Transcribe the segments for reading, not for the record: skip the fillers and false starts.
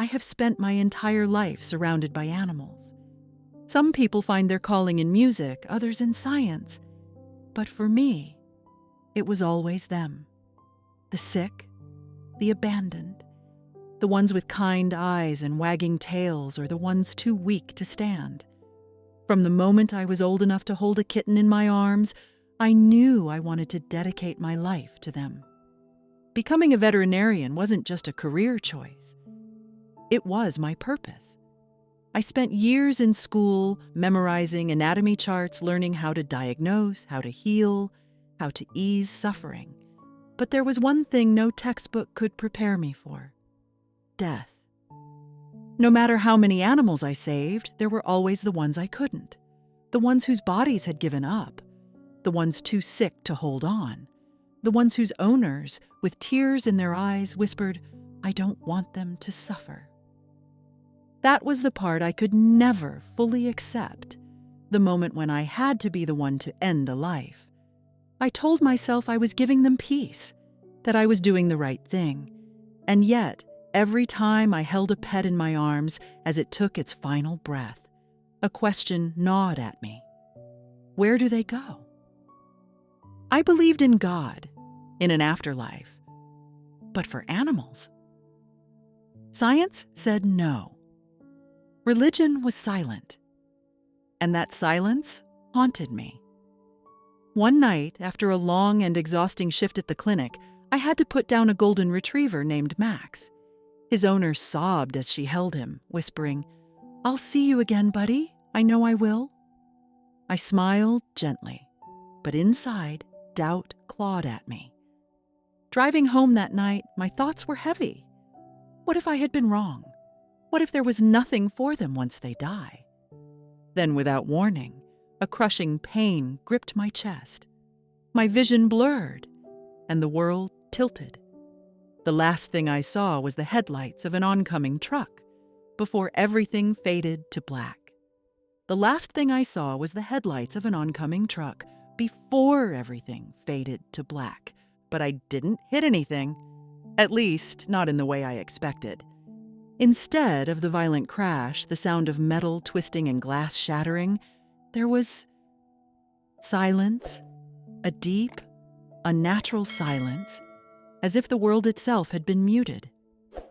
I have spent my entire life surrounded by animals. Some people find their calling in music, others in science. But for me, it was always them. The sick, the abandoned, the ones with kind eyes and wagging tails, or the ones too weak to stand. From the moment I was old enough to hold a kitten in my arms, I knew I wanted to dedicate my life to them. Becoming a veterinarian wasn't just a career choice. It was my purpose. I spent years in school memorizing anatomy charts, learning how to diagnose, how to heal, how to ease suffering. But there was one thing no textbook could prepare me for: death. No matter how many animals I saved, there were always the ones I couldn't, the ones whose bodies had given up, the ones too sick to hold on, the ones whose owners, with tears in their eyes, whispered, "I don't want them to suffer." That was the part I could never fully accept, the moment when I had to be the one to end a life. I told myself I was giving them peace, that I was doing the right thing, and yet, every time I held a pet in my arms as it took its final breath, a question gnawed at me. Where do they go? I believed in God, in an afterlife. But for animals? Science said no. Religion was silent. And that silence haunted me. One night, after a long and exhausting shift at the clinic, I had to put down a golden retriever named Max. His owner sobbed as she held him, whispering, "I'll see you again, buddy. I know I will." I smiled gently, but inside, doubt clawed at me. Driving home that night, my thoughts were heavy. What if I had been wrong? What if there was nothing for them once they die? Then, without warning, a crushing pain gripped my chest. My vision blurred, and the world tilted. The last thing I saw was the headlights of an oncoming truck, before everything faded to black. The last thing I saw was the headlights of an oncoming truck, before everything faded to black. But I didn't hit anything, at least not in the way I expected. Instead of the violent crash, the sound of metal twisting and glass shattering, there was silence, a deep, unnatural silence, as if the world itself had been muted.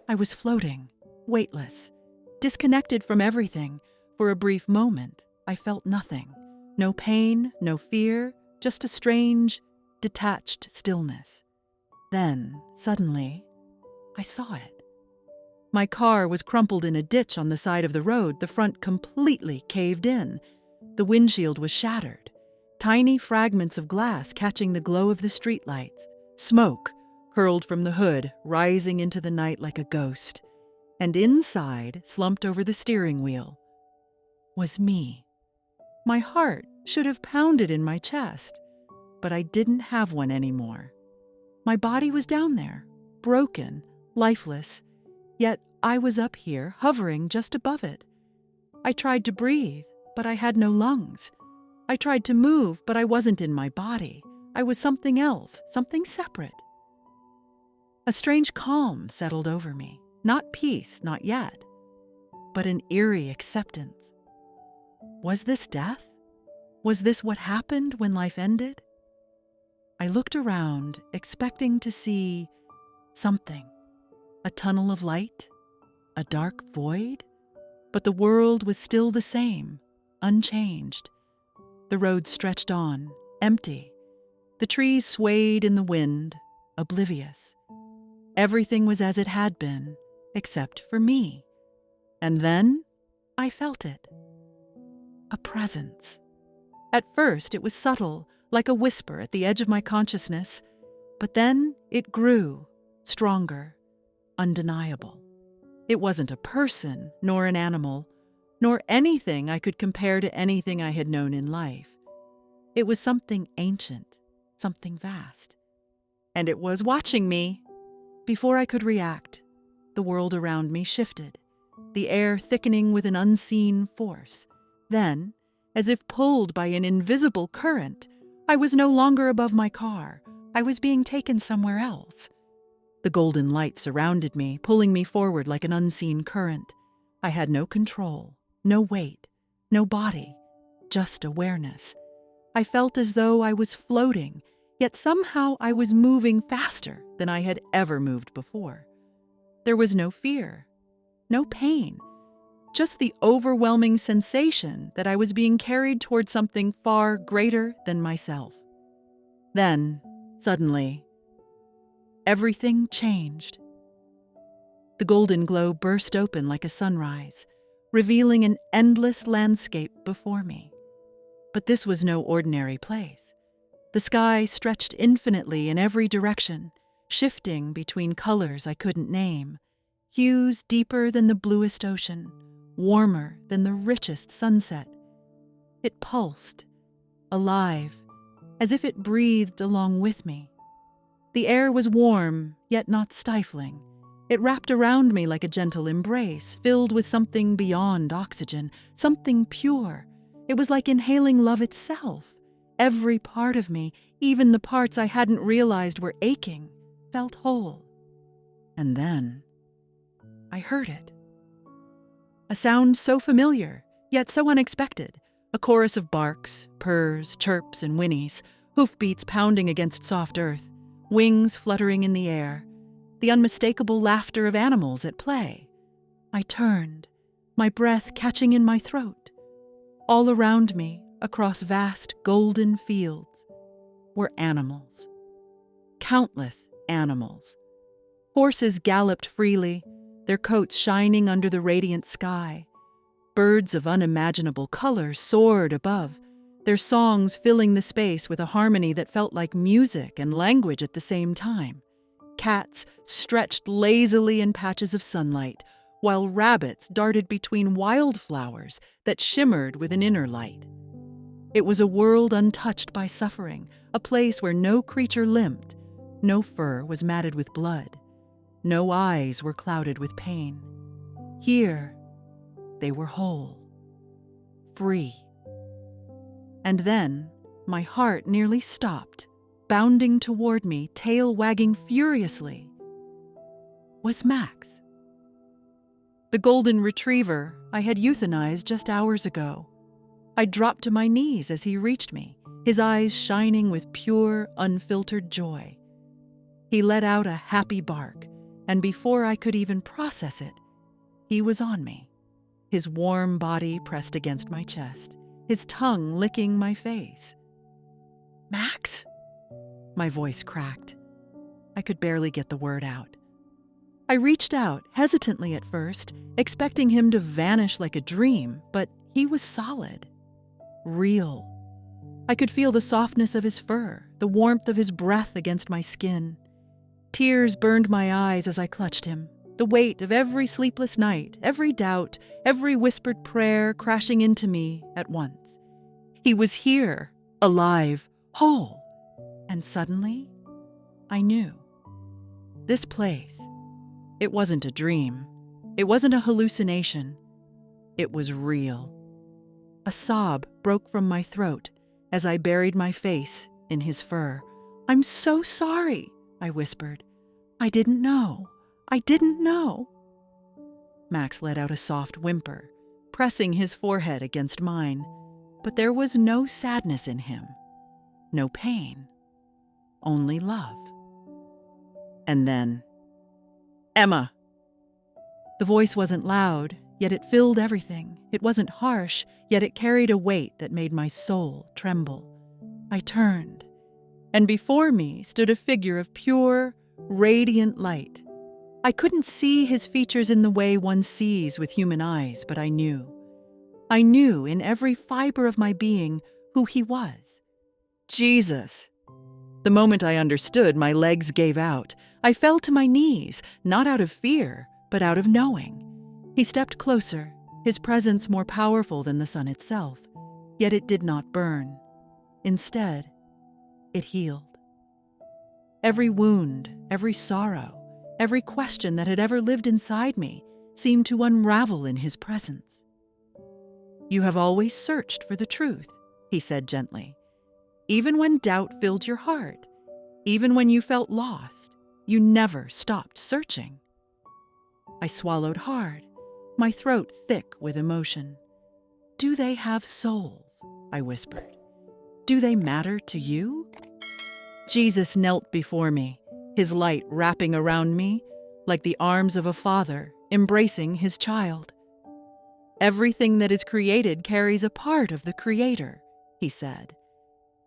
I was floating, weightless, disconnected from everything. For a brief moment, I felt nothing. No pain, no fear, just a strange, detached stillness. Then, suddenly, I saw it. My car was crumpled in a ditch on the side of the road, the front completely caved in. The windshield was shattered, tiny fragments of glass catching the glow of the streetlights. Smoke curled from the hood, rising into the night like a ghost. And inside, slumped over the steering wheel, was me. My heart should have pounded in my chest, but I didn't have one anymore. My body was down there, broken, lifeless, yet I was up here, hovering just above it. I tried to breathe, but I had no lungs. I tried to move, but I wasn't in my body. I was something else, something separate. A strange calm settled over me. Not peace, not yet, but an eerie acceptance. Was this death? Was this what happened when life ended? I looked around, expecting to see something. A tunnel of light? A dark void? But the world was still the same, unchanged. The road stretched on, empty. The trees swayed in the wind, oblivious. Everything was as it had been, except for me. And then I felt it. A presence. At first it was subtle, like a whisper at the edge of my consciousness, but then it grew, stronger, undeniable. It wasn't a person, nor an animal, nor anything I could compare to anything I had known in life. It was something ancient, something vast. And it was watching me. Before I could react, the world around me shifted, the air thickening with an unseen force. Then, as if pulled by an invisible current, I was no longer above my car. I was being taken somewhere else. The golden light surrounded me, pulling me forward like an unseen current. I had no control, no weight, no body, just awareness. I felt as though I was floating, yet somehow I was moving faster than I had ever moved before. There was no fear, no pain, just the overwhelming sensation that I was being carried toward something far greater than myself. Then, suddenly, everything changed. The golden glow burst open like a sunrise, revealing an endless landscape before me. But this was no ordinary place. The sky stretched infinitely in every direction, shifting between colors I couldn't name, hues deeper than the bluest ocean, warmer than the richest sunset. It pulsed, alive, as if it breathed along with me. The air was warm, yet not stifling. It wrapped around me like a gentle embrace, filled with something beyond oxygen, something pure. It was like inhaling love itself. Every part of me, even the parts I hadn't realized were aching, felt whole. And then I heard it. A sound so familiar, yet so unexpected. A chorus of barks, purrs, chirps, and whinnies, hoofbeats pounding against soft earth, wings fluttering in the air, the unmistakable laughter of animals at play. I turned, my breath catching in my throat. All around me, across vast golden fields, were animals. Countless animals. Horses galloped freely, their coats shining under the radiant sky. Birds of unimaginable color soared above, their songs filling the space with a harmony that felt like music and language at the same time. Cats stretched lazily in patches of sunlight, while rabbits darted between wildflowers that shimmered with an inner light. It was a world untouched by suffering, a place where no creature limped, no fur was matted with blood, no eyes were clouded with pain. Here, they were whole, free. And then, my heart nearly stopped, bounding toward me, tail wagging furiously, was Max. The golden retriever I had euthanized just hours ago. I dropped to my knees as he reached me, his eyes shining with pure, unfiltered joy. He let out a happy bark, and before I could even process it, he was on me, his warm body pressed against my chest, his tongue licking my face. "Max?" My voice cracked. I could barely get the word out. I reached out, hesitantly at first, expecting him to vanish like a dream, but he was solid, real. I could feel the softness of his fur, the warmth of his breath against my skin. Tears burned my eyes as I clutched him, the weight of every sleepless night, every doubt, every whispered prayer crashing into me at once. He was here, alive, whole. And suddenly, I knew. This place, it wasn't a dream. It wasn't a hallucination. It was real. A sob broke from my throat as I buried my face in his fur. "I'm so sorry," I whispered. "I didn't know. I didn't know." Max let out a soft whimper, pressing his forehead against mine, but there was no sadness in him, no pain, only love. And then, "Emma!" The voice wasn't loud, yet it filled everything. It wasn't harsh, yet it carried a weight that made my soul tremble. I turned, and before me stood a figure of pure, radiant light. I couldn't see his features in the way one sees with human eyes, but I knew. I knew in every fiber of my being who he was. Jesus! The moment I understood, my legs gave out. I fell to my knees, not out of fear, but out of knowing. He stepped closer, his presence more powerful than the sun itself, yet it did not burn. Instead, it healed. Every wound, every sorrow, every question that had ever lived inside me seemed to unravel in his presence. "You have always searched for the truth," he said gently. "Even when doubt filled your heart, even when you felt lost, You never stopped searching." I swallowed hard, my throat thick with emotion. "Do they have souls?" I whispered. "Do they matter to you?" Jesus knelt before me, his light wrapping around me like the arms of a father embracing his child. "Everything that is created carries a part of the Creator," he said.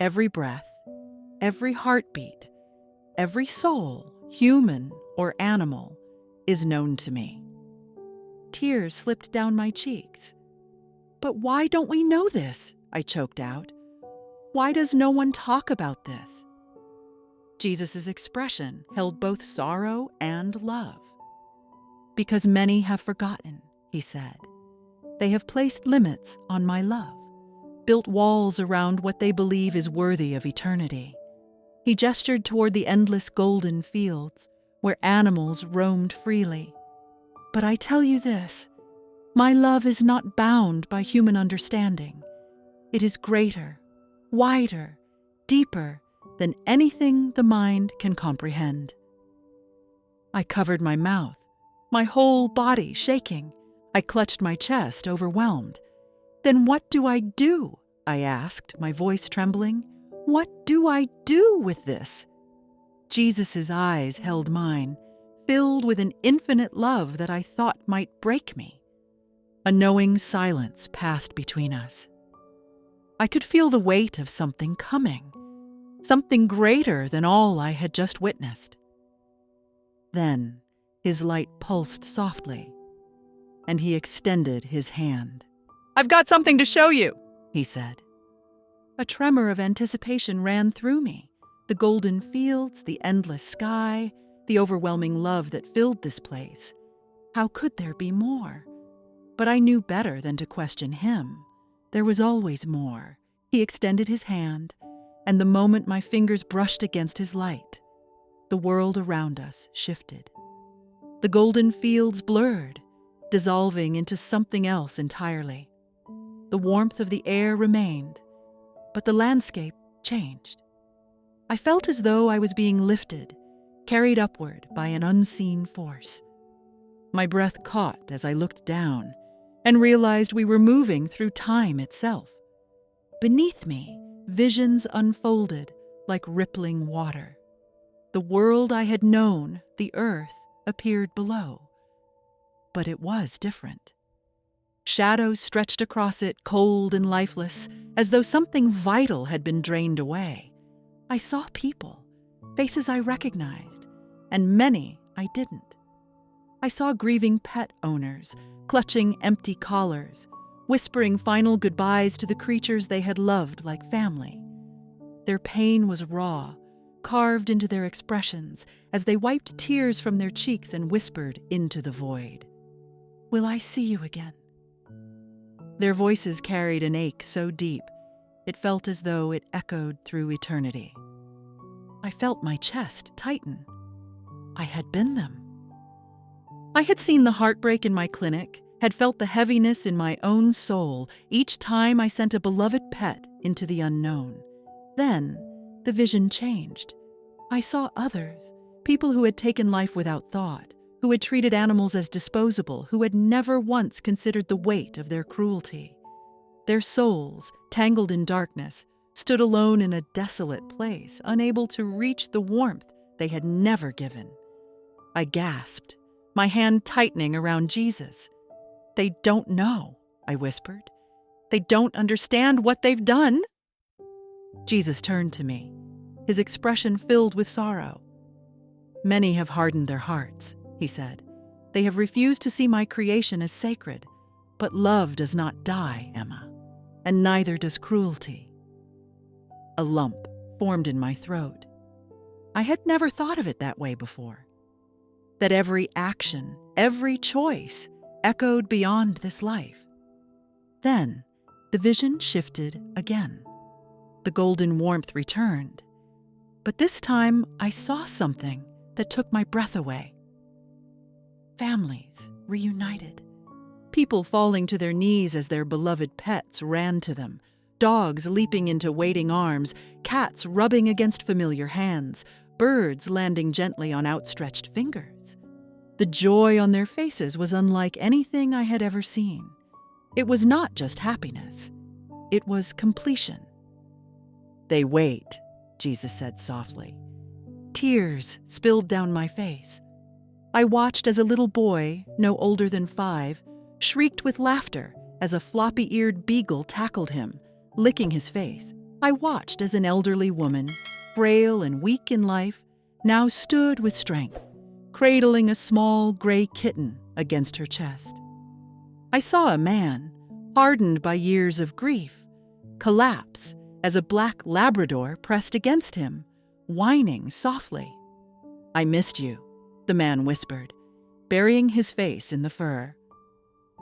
"Every breath, every heartbeat, every soul, human or animal, is known to me." Tears slipped down my cheeks. "But why don't we know this?" I choked out. "Why does no one talk about this?" Jesus' expression held both sorrow and love. "Because many have forgotten," he said. "They have placed limits on my love, built walls around what they believe is worthy of eternity." He gestured toward the endless golden fields where animals roamed freely. "But I tell you this, my love is not bound by human understanding. It is greater, wider, deeper than anything the mind can comprehend." I covered my mouth, my whole body shaking. I clutched my chest, overwhelmed. "Then what do I do?" I asked, my voice trembling. "What do I do with this?" Jesus' eyes held mine, filled with an infinite love that I thought might break me. A knowing silence passed between us. I could feel the weight of something coming, something greater than all I had just witnessed. Then his light pulsed softly, and he extended his hand. "I've got something to show you," he said. A tremor of anticipation ran through me. The golden fields, the endless sky, the overwhelming love that filled this place. How could there be more? But I knew better than to question him. There was always more. He extended his hand, and the moment my fingers brushed against his light, the world around us shifted. The golden fields blurred, dissolving into something else entirely. The warmth of the air remained, but the landscape changed. I felt as though I was being lifted, carried upward by an unseen force. My breath caught as I looked down and realized we were moving through time itself. Beneath me, visions unfolded like rippling water. The world I had known, the earth, appeared below. But it was different. Shadows stretched across it, cold and lifeless, as though something vital had been drained away. I saw people, faces I recognized, and many I didn't. I saw grieving pet owners, clutching empty collars, whispering final goodbyes to the creatures they had loved like family. Their pain was raw, carved into their expressions as they wiped tears from their cheeks and whispered into the void. "Will I see you again?" Their voices carried an ache so deep, it felt as though it echoed through eternity. I felt my chest tighten. I had been them. I had seen the heartbreak in my clinic, had felt the heaviness in my own soul each time I sent a beloved pet into the unknown. Then, the vision changed. I saw others, people who had taken life without thought, who had treated animals as disposable, who had never once considered the weight of their cruelty. Their souls, tangled in darkness, stood alone in a desolate place, unable to reach the warmth they had never given. I gasped, my hand tightening around Jesus. "They don't know," I whispered. "They don't understand what they've done." Jesus turned to me, his expression filled with sorrow. "Many have hardened their hearts," he said. "They have refused to see my creation as sacred. But love does not die, Emma, and neither does cruelty." A lump formed in my throat. I had never thought of it that way before. That every action, every choice, echoed beyond this life. Then, the vision shifted again. The golden warmth returned. But this time, I saw something that took my breath away. Families reunited. People falling to their knees as their beloved pets ran to them. Dogs leaping into waiting arms, cats rubbing against familiar hands, birds landing gently on outstretched fingers. The joy on their faces was unlike anything I had ever seen. It was not just happiness. It was completion. "They wait," Jesus said softly. Tears spilled down my face. I watched as a little boy, no older than 5, shrieked with laughter as a floppy-eared beagle tackled him, licking his face. I watched as an elderly woman, frail and weak in life, now stood with strength, cradling a small gray kitten against her chest. I saw a man, hardened by years of grief, collapse as a black Labrador pressed against him, whining softly. "I missed you," the man whispered, burying his face in the fur.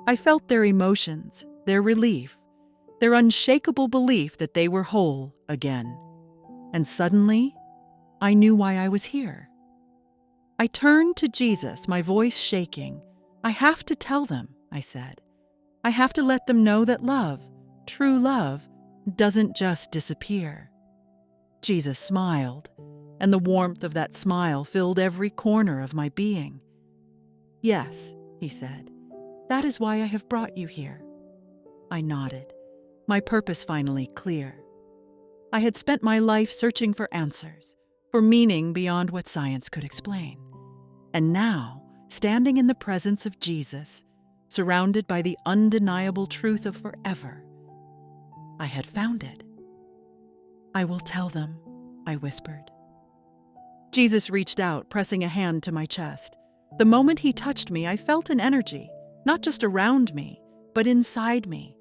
I felt their emotions, their relief, their unshakable belief that they were whole again. And suddenly, I knew why I was here. I turned to Jesus, my voice shaking. "I have to tell them," I said. "I have to let them know that love, true love, doesn't just disappear." Jesus smiled, and the warmth of that smile filled every corner of my being. "Yes," he said, "that is why I have brought you here." I nodded, my purpose finally clear. I had spent my life searching for answers, for meaning beyond what science could explain. And now, standing in the presence of Jesus, surrounded by the undeniable truth of forever, I had found it. "I will tell them," I whispered. Jesus reached out, pressing a hand to my chest. The moment he touched me, I felt an energy, not just around me, but inside me,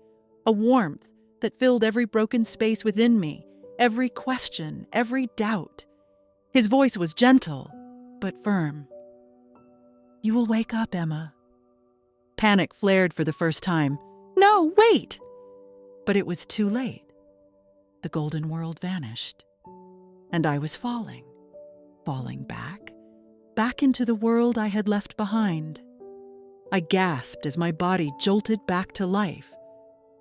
a warmth that filled every broken space within me, every question, every doubt. His voice was gentle, but firm. "You will wake up, Emma." Panic flared for the first time. "No, wait!" But it was too late. The golden world vanished, and I was falling back into the world I had left behind. I gasped as my body jolted back to life.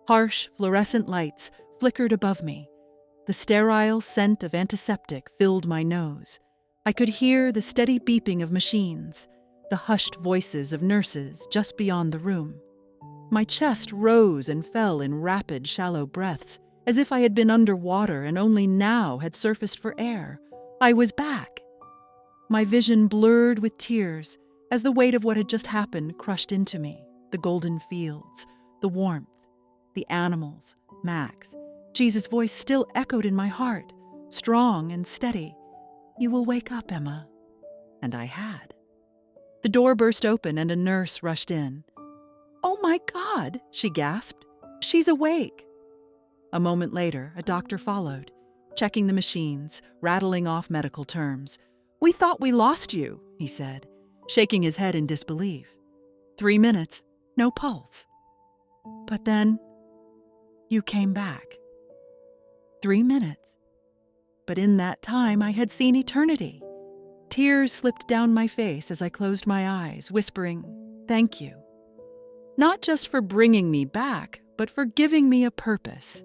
Harsh fluorescent lights flickered above me. The sterile scent of antiseptic filled my nose. I could hear the steady beeping of machines, the hushed voices of nurses just beyond the room. My chest rose and fell in rapid, shallow breaths, as if I had been underwater and only now had surfaced for air. I was back. My vision blurred with tears as the weight of what had just happened crushed into me. The golden fields, the warmth, the animals, Max. Jesus' voice still echoed in my heart, strong and steady. "You will wake up, Emma." And I had. The door burst open and a nurse rushed in. "Oh my God," she gasped. "She's awake." A moment later, a doctor followed, checking the machines, rattling off medical terms. "We thought we lost you," he said, shaking his head in disbelief. 3 minutes, no pulse. But then, you came back. 3 minutes. But in that time, I had seen eternity. Tears slipped down my face as I closed my eyes, whispering, "Thank you." Not just for bringing me back, but for giving me a purpose.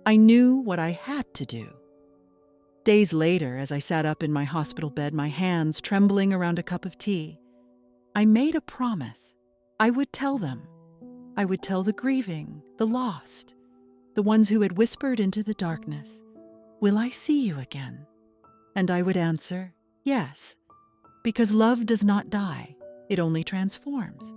I knew what I had to do. Days later, as I sat up in my hospital bed, my hands trembling around a cup of tea, I made a promise. I would tell them. I would tell the grieving, the lost, the ones who had whispered into the darkness, "Will I see you again?" And I would answer, "Yes," because love does not die, it only transforms.